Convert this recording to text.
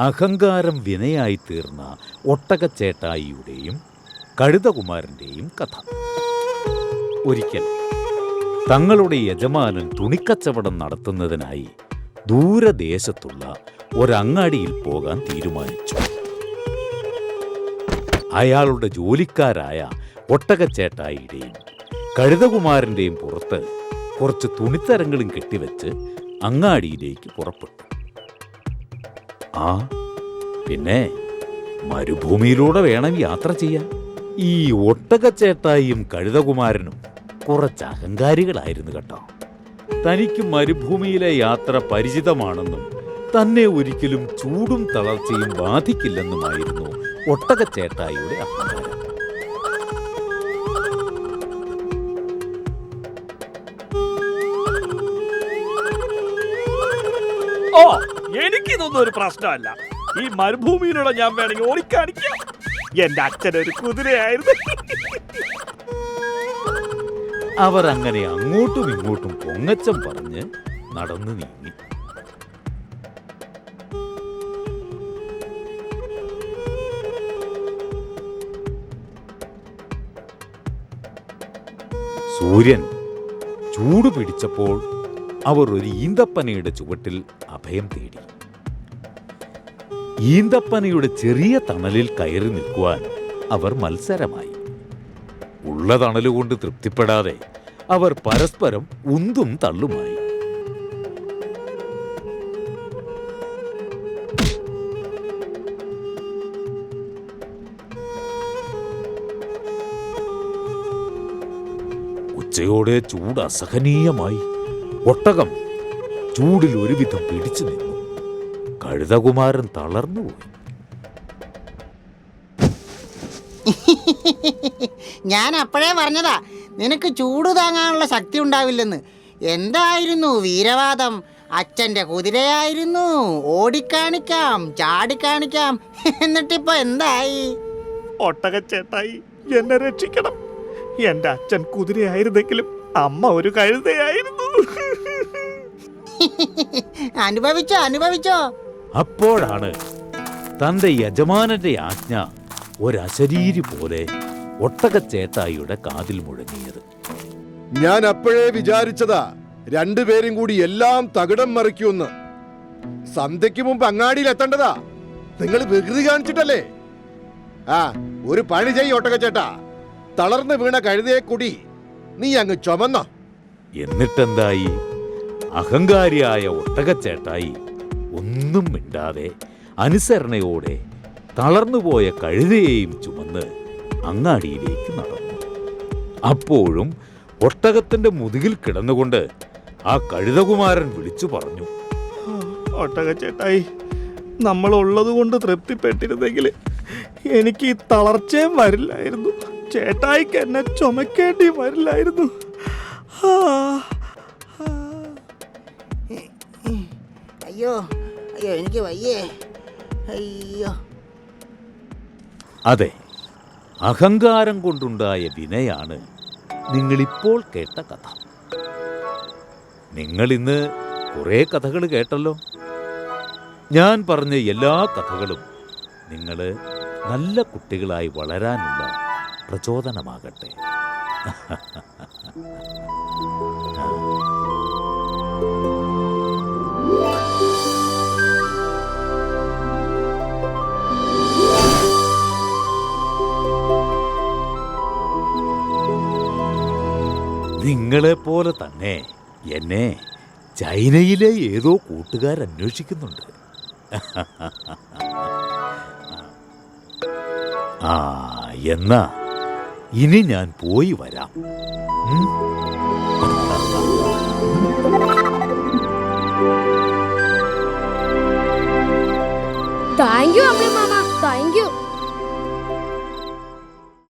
അഹങ്കാരം വിനയായി തീർന്ന ഒട്ടകച്ചേട്ടായിയുടെയും കഴുതകുമാരൻ്റെയും കഥ. ഒരിക്കൽ തങ്ങളുടെ യജമാനൻ തുണിക്കച്ചവടം നടത്തുന്നതിനായി ദൂരദേശത്തുള്ള ഒരങ്ങാടിയിൽ പോകാൻ തീരുമാനിച്ചു. അയാളുടെ ജോലിക്കാരായ ഒട്ടകച്ചേട്ടായിയുടെയും കഴുതകുമാരൻ്റെയും പുറത്ത് കുറച്ച് തുണിത്തരങ്ങളും കെട്ടിവെച്ച് അങ്ങാടിയിലേക്ക് പുറപ്പെട്ടു. പിന്നെ മരുഭൂമിയിലൂടെ വേണം യാത്ര ചെയ്യാൻ. ഈ ഒട്ടകച്ചേട്ടായും കഴുതകുമാരനും കുറച്ച് അഹങ്കാരികളായിരുന്നു കേട്ടോ. തനിക്ക് മരുഭൂമിയിലെ യാത്ര പരിചിതമാണെന്നും തന്നെ ഒരിക്കലും ചൂടും തളർച്ചയും ബാധിക്കില്ലെന്നുമായിരുന്നു ഒട്ടകച്ചേട്ടായിയുടെ അഹങ്കാരം. എനിക്കിതൊന്നും ഒരു പ്രശ്നമല്ല. ഈ മരുഭൂമിയിലൂടെ ഞാൻ വേണമെങ്കിൽ ഓടിക്കാണിക്കാം. എന്റെ അച്ഛനൊരു കുതിരയായിരുന്നു. അവർ അങ്ങനെ അങ്ങോട്ടും ഇങ്ങോട്ടും പൊങ്ങച്ചം പറഞ്ഞ് നടന്നു നീങ്ങി. സൂര്യൻ ചൂട് പിടിച്ചപ്പോൾ അവർ ഒരു ഈന്തപ്പനയുടെ ചുവട്ടിൽ അഭയം തേടി. ഈന്തപ്പനയുടെ ചെറിയ തണലിൽ കയറി നിൽക്കുവാൻ അവർ മത്സരമായി. ഉള്ള തണലുകൊണ്ട് തൃപ്തിപ്പെടാതെ അവർ പരസ്പരം ഉന്തും തള്ളുമായി. ഉച്ചയോടെ ചൂട് അസഹനീയമായി. ഒട്ടകം ചൂടിൽ ഒരുവിധം പിടിച്ചു നിന്നു. കഴുതകുമാരൻ തളർന്നുപോയി. ഞാൻ അപ്പോഴേ പറഞ്ഞതാ നിനക്ക് ചൂട് താങ്ങാനുള്ള ശക്തി ഉണ്ടാവില്ലെന്ന്. എന്തായിരുന്നു വീരവാദം? അച്ഛൻ്റെ കുതിരയായിരുന്നു, ഓടിക്കാണിക്കാം, ചാടിക്കാണിക്കാം. എന്നിട്ടിപ്പോ എന്തായി? ഒട്ടകച്ചേട്ടായി, എന്നെ രക്ഷിക്കണം. എന്റെ അച്ഛൻ കുതിരയായിരുന്നെങ്കിലും അമ്മ ഒരു കഴുതയായിരുന്നു. അനുഭവിച്ചോ അനുഭവിച്ചോ. അപ്പോഴാണ് തന്റെ യജമാനന്റെ ആജ്ഞ ഒരശരീരി പോലെ ഒട്ടകച്ചേട്ടായിയുടെ കാതിൽ മുഴങ്ങിയത്. ഞാൻ അപ്പോഴേ വിചാരിച്ചതാ രണ്ടുപേരും കൂടി എല്ലാം തകിടം മറിക്കുമെന്ന്. സന്ധ്യയ്ക്ക് മുമ്പ് അങ്ങാടിയിൽ എത്തേണ്ടതാ. നിങ്ങൾ വികൃതി കാണിച്ചിട്ടല്ലേ? ഒരു പണി ചെയ്യ് ഒട്ടകച്ചേട്ടാ. തളർന്നു വീണ കഴുതയെ കൂടി നീ അങ്ങ് ചുമന്നോ. എന്നിട്ടെന്തായി? അഹങ്കാരിയായ ഒട്ടകച്ചേട്ടായി ഒന്നും മിണ്ടാതെ അനുസരണയോടെ തളർന്നുപോയ കഴുതയെയും ചുമന്ന് അങ്ങാടിയിലേക്ക് നടന്നു. അപ്പോഴും ഒട്ടകത്തിന്റെ മുതുകിൽ കിടന്നുകൊണ്ട് ആ കഴുതകുമാരൻ വിളിച്ചു പറഞ്ഞു, ഒട്ടകച്ചേട്ടായി, നമ്മൾ ഉള്ളത് കൊണ്ട് തൃപ്തിപ്പെട്ടിരുന്നെങ്കിൽ എനിക്ക് ഈ തളർച്ചയും വരില്ലായിരുന്നു. ചേട്ടായിക്ക് എന്നെ ചുമക്കേണ്ടി വരില്ലായിരുന്നു. അയ്യോ അയ്യോ, എനിക്ക് വയ്യേ. അയ്യോ. അതെ, അഹങ്കാരം കൊണ്ടുണ്ടായ വിനയാണ് നിങ്ങളിപ്പോൾ കേട്ട കഥ. നിങ്ങളിന്ന് കുറേ കഥകൾ കേട്ടല്ലോ. ഞാൻ പറഞ്ഞ എല്ലാ കഥകളും നിങ്ങൾ നല്ല കുട്ടികളായി വളരാനുള്ള പ്രചോദനമാകട്ടെ. നിങ്ങളെപ്പോലെ തന്നെ എന്നെ ചൈനയിലെ ഏതോ കൂട്ടുകാരന്വേഷിക്കുന്നുണ്ട്. എന്നാ ഇനി ഞാൻ പോയി വരാം. താങ്ക് യു അമ്മ.